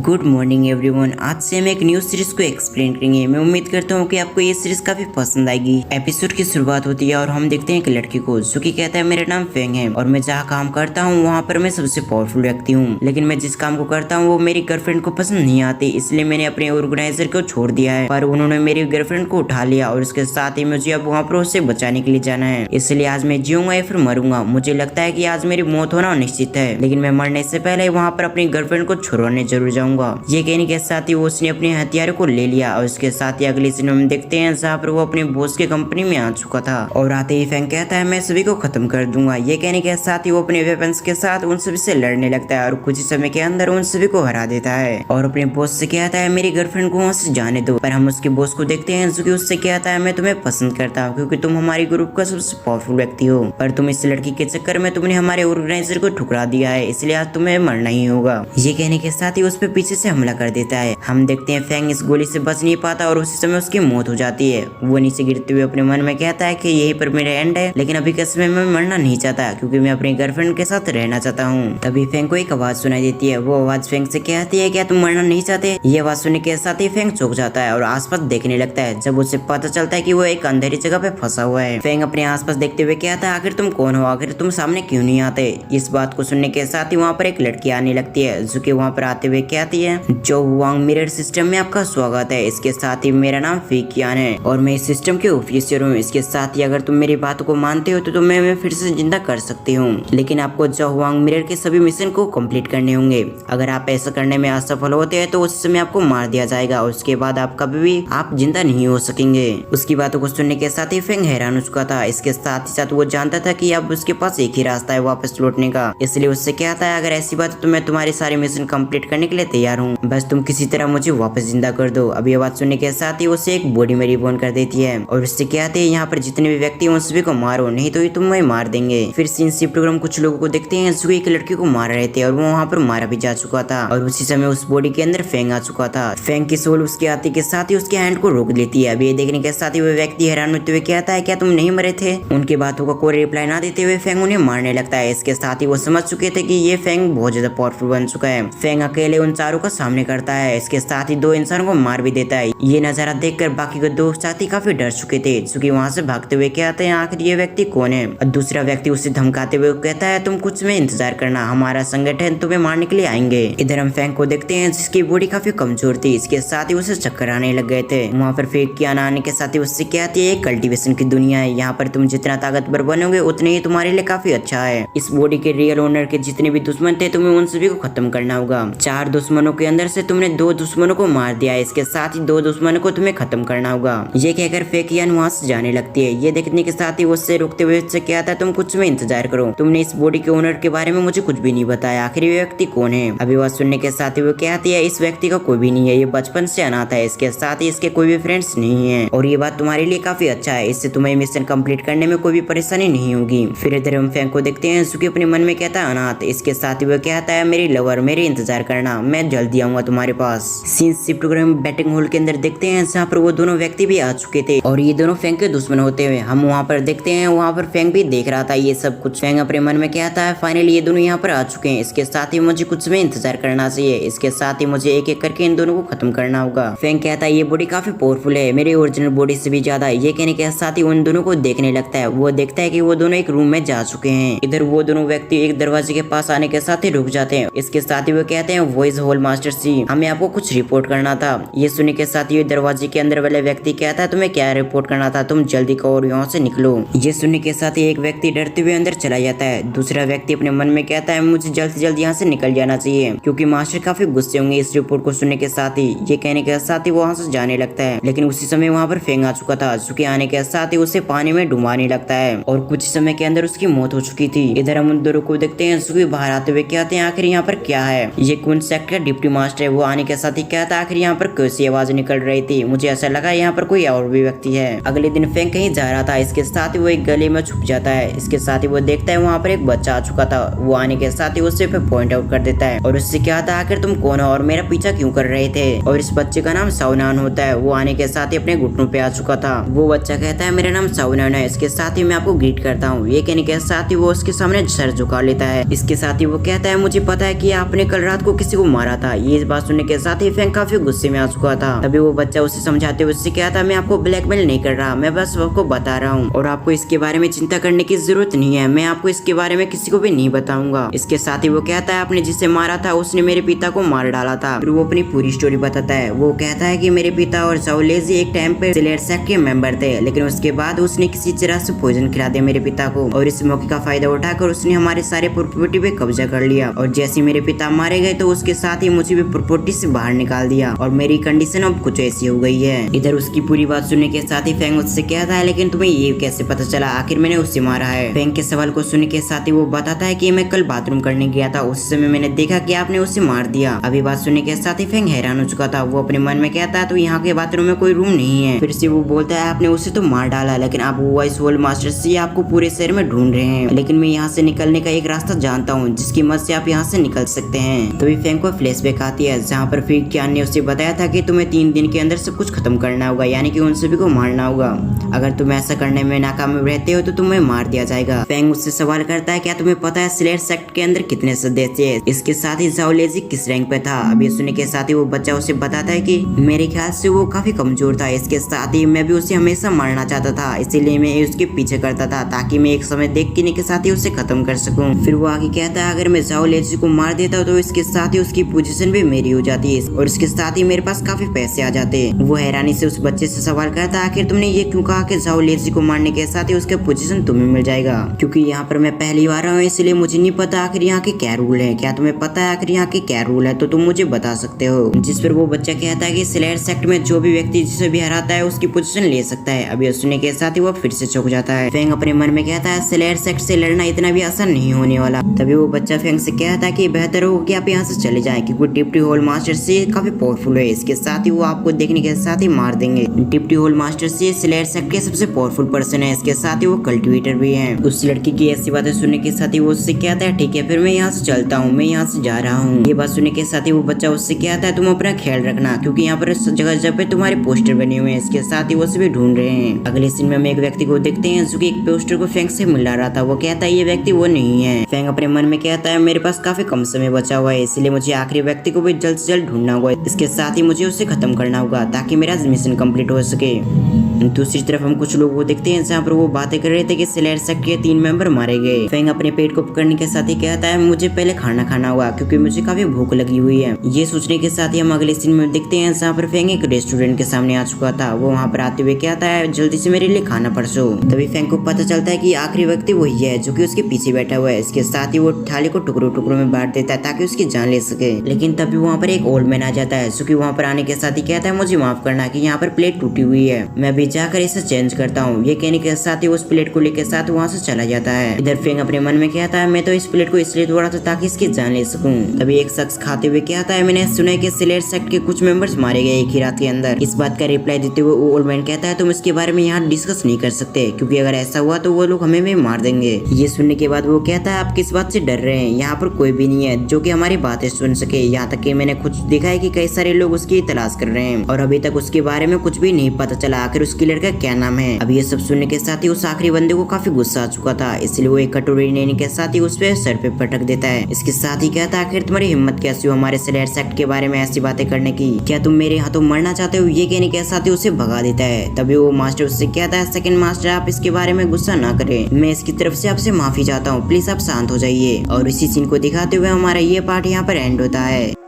Good morning everyone. आज से हम एक न्यू सीरीज को एक्सप्लेन करेंगे। मैं उम्मीद करता हूँ कि आपको ये सीरीज काफी पसंद आएगी। एपिसोड की शुरुआत होती है और हम देखते हैं एक लड़की को जो कि कहता है मेरा नाम फेंग है और मैं जहाँ काम करता हूँ वहाँ पर मैं सबसे पावरफुल व्यक्ति हूँ, लेकिन मैं जिस काम को करता हूँ वो मेरी गर्लफ्रेंड को पसंद नहीं आती, इसलिए मैंने अपने ऑर्गेनाइजर को छोड़ दिया है। पर उन्होंने मेरी गर्लफ्रेंड को उठा लिया और उसके साथ ही मुझे अब वहाँ पर उससे बचाने के लिए जाना है, इसलिए आज मैं जीऊंगा या फिर मरूंगा। मुझे लगता है कि आज मेरी मौत होना निश्चित है, लेकिन मैं मरने से पहले वहाँ पर अपनी गर्लफ्रेंड को छुड़वाने जरूर जाऊंगा। ये कहने के साथ ही उसने अपने हथियार को ले लिया और उसके साथ ही अगले सीन में देखते हैं जहाँ पर वो अपने बॉस के कंपनी में आ चुका था और आते ही फैंग कहता है मैं सभी को खत्म कर दूंगा। ये कहने के साथ ही वो अपने वेपन्स के साथ उन सभी से लड़ने लगता है और कुछ ही समय के अंदर उन सभी को हरा देता है और अपने बॉस से कहता है मेरी गर्लफ्रेंड को वहाँ से जाने दो। पर हम उसके बॉस को देखते हैं जो कि उससे कहता है मैं तुम्हें पसंद करता हूँ क्योंकि तुम हमारे ग्रुप का सबसे पावरफुल व्यक्ति हो, पर तुम इस लड़की के चक्कर में तुमने हमारे ऑर्गेनाइजर को ठुकरा दिया है, इसलिए आज तुम्हें मरना ही होगा। ये कहने के साथ ही उस पर पीछे से हमला कर देता है। हम देखते हैं फैंग इस गोली से बच नहीं पाता और उसी समय उसकी मौत हो जाती है। वो नीचे गिरते हुए अपने मन में कहता है कि यही पर मेरा एंड है, लेकिन अभी के समय में मरना नहीं चाहता क्योंकि मैं अपनी गर्लफ्रेंड के साथ रहना चाहता हूँ। तभी फैंग को एक आवाज सुनाई देती है। वो आवाज फैंग से कहती है क्या तुम मरना नहीं चाहते? ये आवाज सुनने के साथ ही फैंग चौंक जाता है और आसपास देखने लगता है। जब उसे पता चलता है कि वो एक अंधेरी जगह पे फंसा हुआ है। फैंग अपने आसपास देखते हुए कहता है आखिर तुम कौन हो, आखिर तुम सामने क्यों नहीं आते? इस बात को सुनने के साथ ही वहाँ पर एक लड़की आने लगती है जो कि वहाँ पर आते हुए कहती है जो हुआंग मिरर सिस्टम में आपका स्वागत है। इसके साथ ही मेरा नाम फीकियान है और मैं इस सिस्टम के ऑफिसर हूँ। इसके साथ ही अगर तुम मेरी बात को मानते हो तो मैं फिर से जिंदा कर सकती हूँ, लेकिन आपको जो हुआंग मिरर के सभी मिशन को कंप्लीट करने होंगे। अगर आप ऐसा करने में असफल होते हैं तो उस समय आपको मार दिया जाएगा और उसके बाद आप कभी भी आप जिंदा नहीं हो सकेंगे। उसकी बातों को सुनने के साथ ही फेंग हैरान हो चुका था। इसके साथ ही साथ वो जानता था कि अब उसके पास एक ही रास्ता है वापस लौटने का, इसलिए उससे कहता है अगर ऐसी बात तो मैं तुम्हारे सारे मिशन कंप्लीट करने के लिए तैयार हूँ, बस तुम किसी तरह मुझे वापस जिंदा कर दो। अभी आवाज सुनने के साथ ही उसे एक बॉडी में रिबॉर्न कर देती है और उससे कहते हैं यहाँ पर जितने भी व्यक्ति उन सभी को मारो, नहीं तो ये तुम्हें मार देंगे। फिर सीन शिफ्ट कर हम कुछ लोगों को देखते हैं जो एक लड़की को मार रहे थे और वो वहाँ पर मारा भी जा चुका था और उसी समय उस बॉडी के अंदर फेंग आ चुका था। फेंग की सोल उसके आते के साथ ही उसके हैंड को रोक लेती है। अभी ये देखने के साथ ही वो व्यक्ति हैरान होते हुए कहता है क्या तुम नहीं मरे थे? उनकी बातों का कोई रिप्लाई ना देते हुए फेंग उन्हें मारने लगता है। इसके साथ ही वो समझ चुके थे कि ये फेंग बहुत ज्यादा पावरफुल बन चुका है। फेंग अकेले उन चारों का सामने करता है, इसके साथ ही 2 इंसानों को मार भी देता है। ये नजारा देखकर बाकी के 2 साथी काफी डर चुके थे क्योंकि वहाँ से भागते हुए कहते हैं आखिर ये व्यक्ति कौन है? और दूसरा व्यक्ति उसे धमकाते हुए कहता है तुम कुछ में इंतजार करना, हमारा संगठन तुम्हें मारने के लिए आएंगे। इधर हम फेंग को देखते हैं जिसकी बॉडी काफी कमजोर थी, इसके साथ ही उसे चक्कर आने लग गए थे। वहाँ पर फेंक के आने के साथ ही उससे कहती है कल्टीवेशन की दुनिया है, यहाँ पर तुम जितना ताकतवर बनोगे उतने ही तुम्हारे लिए काफी अच्छा है। इस बॉडी के रियल ओनर के जितने भी दुश्मन थे तुम्हें उन सभी को खत्म करना होगा। 4 दुश्मनों के अंदर से तुमने 2 दुश्मनों को मार दिया है, इसके साथ ही 2 दुश्मनों को तुम्हें खत्म करना होगा। ये कहकर फेकियान वहाँ से जाने लगती है। ये देखने के साथ ही उससे रुकते हुए उससे कहता है तुम कुछ में इंतजार करो, तुमने इस बॉडी के ओनर के बारे में मुझे कुछ भी नहीं बताया, आखिर ये व्यक्ति कौन है? अभी वह सुनने के साथ ही वो कहती है इस व्यक्ति का कोई भी नहीं है, ये बचपन से अनाथ है, इसके साथ ही इसके कोई भी फ्रेंड्स नहीं है और ये बात तुम्हारे लिए काफी अच्छा है, इससे तुम्हें मिशन कंप्लीट करने में कोई भी परेशानी नहीं होगी। फिर इधर हम फेंग को देखते हैं जो कि अपने मन में कहता है अनाथ, इसके साथ ही वो कहता है मेरी लवर मेरे इंतजार करना, मैं जल्दी आऊंगा तुम्हारे पास। Scene shift programme batting hall के अंदर देखते हैं जहाँ पर वो दोनों व्यक्ति भी आ चुके थे और ये दोनों फेंग के दुश्मन होते हुए हम वहाँ पर देखते हैं। वहाँ पर फेंग भी देख रहा था ये सब कुछ। फेंग अपने मन में कहता है फाइनली ये दोनों यहाँ पर आ चुके हैं, इसके साथ ही मुझे कुछ में इंतजार करना चाहिए, इसके साथ ही मुझे एक एक करके इन दोनों को खत्म करना होगा। फेंग कहता है ये बॉडी काफी पावरफुल है, मेरी ओरिजिनल बॉडी से भी ज्यादा। ये कहने के साथ ही उन दोनों को देखने लगता है। वो देखता है कि वो दोनों एक रूम में जा चुके हैं। इधर वो दोनों व्यक्ति एक दरवाजे के पास आने के साथ ही रुक जाते हैं। इसके साथ ही वो कहते हैं वॉइस हॉल मास्टर जी हमें आपको कुछ रिपोर्ट करना था। ये सुनने के साथ ही दरवाजे के अंदर वाले व्यक्ति कहता है तुम्हें क्या रिपोर्ट करना था, तुम जल्दी करो और यहाँ से निकलो। ये सुनने के साथ ही एक व्यक्ति डरते हुए अंदर चला जाता है। दूसरा व्यक्ति अपने मन में कहता है मुझे जल्द से जल्द यहाँ से निकल जाना चाहिए क्योंकि मास्टर काफी गुस्से होंगे इस रिपोर्ट को सुनने के साथ ही। ये कहने के साथ ही वो वहाँ से जाने लगता है, लेकिन उसी समय वहाँ पर फेंग आ चुका था जो कि आने के साथ ही उसे पानी में डुबाने लगता है और कुछ समय के अंदर उसकी मौत हो चुकी थी। इधर हम उन दोनों को देखते हैं जो कि बाहर आते हुए कहते हैं आखिर यहाँ पर क्या है? ये कौन सेक्टर डिप्टी मास्टर है। वो आने के साथ ही कहता है आखिर यहाँ पर कैसी आवाज निकल रही थी, मुझे ऐसा लगा यहाँ पर कोई और भी व्यक्ति है। अगले दिन फेंग कहीं जा रहा था, इसके साथ ही वो एक गली में छुप जाता है। इसके साथ ही वो देखता है वहाँ पर एक बच्चा आ चुका था। वो आने के साथ ही उससे पॉइंट आउट कर देता है और उससे कहता है आखिर तुम कौन हो और मेरा पीछा क्यों कर रहे थे? और इस बच्चे का नाम सावनान होता है। वो आने के साथ ही अपने घुटनों पे आ चुका था। वो बच्चा कहता है मेरा नाम सावनान है, इसके साथ ही मैं आपको ग्रीट करता हूँ। ये कहने के साथ ही वो उसके सामने सर झुका लेता है। इसके साथ ही वो कहता है मुझे पता है कि आपने कल रात को किसी को मारा रहा था। ये बात सुनने के साथ ही फैंग काफी गुस्से में आ चुका था। तभी वो बच्चा उसे समझाते हुए उससे कहा था, मैं आपको ब्लैकमेल नहीं कर रहा, मैं बस आपको बता रहा हूँ और आपको इसके बारे में चिंता करने की जरूरत नहीं है, मैं आपको इसके बारे में किसी को भी नहीं बताऊंगा। इसके साथ ही वो कहता है, आपने जिसे मारा था उसने मेरे पिता को मार डाला था। फिर वो अपनी पूरी स्टोरी बताता है। वो कहता है कि मेरे पिता और जाओ लेजी एक टाइम पे स्लेयर सेक्ट के मेंबर थे, लेकिन उसके बाद उसने किसी तरह से पॉइजन खिला दिया मेरे पिता को और इस मौके का फायदा उठाकर उसने हमारे सारे प्रॉपर्टी पे कब्जा कर लिया और जैसे मेरे पिता मारे गए तो उसके साथ ही मुझे भी प्रॉपर्टी से बाहर निकाल दिया और मेरी कंडीशन अब कुछ ऐसी हो गई है। इधर उसकी पूरी बात सुनने के साथ ही फैंग उससे कहता है, लेकिन तुम्हें ये कैसे पता चला आखिर मैंने उससे मारा है? फैंग के सवाल को सुनने के साथ ही वो बताता है कि मैं कल बाथरूम करने गया था, उस समय मैंने देखा कि आपने उसे मार दिया। अभी बात सुनने के साथ ही फैंग हैरान हो चुका था। वो अपने मन में कहता है, तो यहाँ के बाथरूम में कोई रूम नहीं है। फिर से वो बोलता है, आपने उसे तो मार डाला, लेकिन अब वो वाइस होल मास्टर से आपको पूरे शहर में ढूंढ रहे हैं, लेकिन मैं यहाँ से निकलने का एक रास्ता जानता हूँ जिसकी मदद से आप यहाँ से निकल सकते हैं। तभी फैंग को फ्लैशबैक आती है जहाँ पर फिर क्यान ने उसे बताया था कि तुम्हें 3 दिन के अंदर सब कुछ खत्म करना होगा, यानी कि उन सभी को मारना होगा। अगर तुम ऐसा करने में नाकामयाब रहते हो तो तुम्हें मार दिया जाएगा। फैंग उससे सवाल करता है, क्या तुम्हें पता है स्लेयर सेक्ट के अंदर कितने सदस्य हैं? इसके साथ ही जाओ लेजी किस रैंक पे था? अभी सुनने के साथ ही वो बच्चा उसे बताता है कि मेरे ख्याल से वो काफी कमजोर था। इसके साथ ही मैं भी उसे हमेशा मारना चाहता था, इसीलिए मैं उसके पीछे करता था ताकि मैं एक समय देख के साथ ही उसे खत्म कर सकूं। फिर वो आगे कहता है, अगर मैं जाओ लेजी को मार देता तो इसके साथ ही उसकी पोजीशन भी मेरी हो जाती है और इसके साथ ही मेरे पास काफी पैसे आ जाते। वो हैरानी से उस बच्चे से सवाल करता है, आखिर तुमने ये क्यों कहा कि जाओ लेजी को मारने के साथ ही उसका पोजीशन तुम्हें मिल जाएगा? क्योंकि यहाँ पर मैं पहली बार आया हूँ, इसलिए मुझे नहीं पता आखिर यहाँ के क्या रूल है। क्या तुम्हें पता है आखिर यहाँ के क्या रूल है? तो तुम मुझे बता सकते हो। जिस पर वो बच्चा कहता है कि स्लेयर सेक्ट में जो भी व्यक्ति जिसे भी हराता है उसकी पोजीशन ले सकता है। अभी सुनने के साथ ही वो फिर से चौंक जाता है। फैंग अपने मन में कहता है, स्लेयर सेक्ट से लड़ना इतना भी आसान नहीं होने वाला। तभी वो बच्चा फैंग से कहता है कि बेहतर होगा कि आप यहाँ से चले जाएं, क्योंकि डिप्टी होल मास्टर से काफी पावरफुल है। इसके साथ ही वो आपको देखने के साथ ही मार देंगे। डिप्टी होल मास्टर से स्लेयर सेक्ट के सबसे पावरफुल पर्सन है, इसके साथ ही वो कल्टिवेटर भी है। उस लड़की की ऐसी बातें सुनने के साथ ही वो उससे कहता है, ठीक है फिर मैं यहाँ से चलता हूँ, मैं यहाँ से जा रहा हूँ। ये बात सुनने के साथ ही वो बच्चा उससे कहता है, तुम अपना ख्याल रखना, क्योंकि यहाँ पर जगह जगह पे तुम्हारे पोस्टर बने हुए हैं। इसके साथ ही वो सभी ढूंढ रहे हैं। अगले सीन में हम एक व्यक्ति को देखते हैं जो कि एक पोस्टर को फैंग से मिला रहा था। वो कहता है, ये व्यक्ति वो नहीं है। फैंग अपने मन में कहता है, मेरे पास काफी कम समय बचा हुआ है, इसलिए मुझे आखिरी व्यक्ति को भी जल्द से जल्द ढूंढना होगा। इसके साथ ही मुझे उसे खत्म करना होगा ताकि मेरा मिशन कंप्लीट हो सके। दूसरी तरफ हम कुछ लोगों को देखते हैं जहाँ पर वो बातें कर रहे थे कि स्लेयर सेक्ट के 3 मेंबर मारे गए। फैंग अपने पेट को पकड़ने के साथ ही कहता है, मुझे पहले खाना खाना होगा क्योंकि मुझे काफी भूख लगी हुई है। ये सोचने के साथ ही हम अगले सीन में देखते हैं जहाँ पर फैंग एक रेस्टोरेंट के सामने आ चुका था। वो वहाँ पर आते हुए कहता है, जल्दी से मेरे लिए खाना परसो। तभी फैंग को पता चलता है कि आखिरी व्यक्ति वही है जो कि उसके पीछे बैठा हुआ है। इसके साथ ही वो थाली को टुकड़ों टुकड़ों में बांट देता है ताकि उसकी जान ले सके। लेकिन तभी वहाँ पर एक ओल्ड मैन आ जाता है जो कि वहाँ पर आने के साथ ही कहता है, मुझे माफ करना कि यहाँ पर प्लेट टूटी हुई है, मैं अभी जाकर इसे चेंज करता हूँ। ये कहने के साथ ही उस प्लेट को लेकर साथ वहाँ से चला जाता है। इधर फैंग अपने मन में कहता है, मैं तो इस प्लेट को इसलिए तोड़ा था ताकि इसकी जान ले सकूं। तभी एक शख्स खाते हुए कहता है, मैंने सुना है कि स्लेयर सेक्ट के कुछ मेंबर्स मारे गए एक ही रात के अंदर। इस बात का रिप्लाई देते हुए वो ओल्ड मैन कहता है, तुम इसके बारे में यहाँ डिस्कस नहीं कर सकते, क्योंकि अगर ऐसा हुआ तो वो लोग हमें भी मार देंगे। ये सुनने के बाद वो कहता है, आप किस बात से डर रहे हैं? यहाँ पर कोई भी नहीं है जो कि हमारी बातें सुन सके। यहाँ तक कि मैंने खुद देखा है कि कई सारे लोग उसकी तलाश कर रहे हैं और अभी तक उसके बारे में कुछ भी नहीं पता चला आखिर उसकी लड़का क्या नाम है। अब ये सब सुनने के साथ ही उस आखिरी बंदे को काफी गुस्सा आ चुका था, इसलिए वो एक कटोरी लेने के साथ ही उस पे सर पे पटक देता है। इसके साथ ही कहता है, आखिर तुम्हारी हिम्मत कैसी हो हमारे स्लेयर सेक्ट के बारे में ऐसी बातें करने की? क्या तुम मेरे हाथों मरना चाहते हो? ये कहने के साथ ही उसे भगा देता है। तभी वो मास्टर उससे कहता है, सेकंड मास्टर आप इसके बारे में गुस्सा ना करें, मैं इसकी तरफ से आपसे माफी चाहता हूँ, प्लीज आप शांत हो जाइए। और इसी सीन को दिखाते हुए हमारा ये पार्ट यहाँ पर एंड होता है।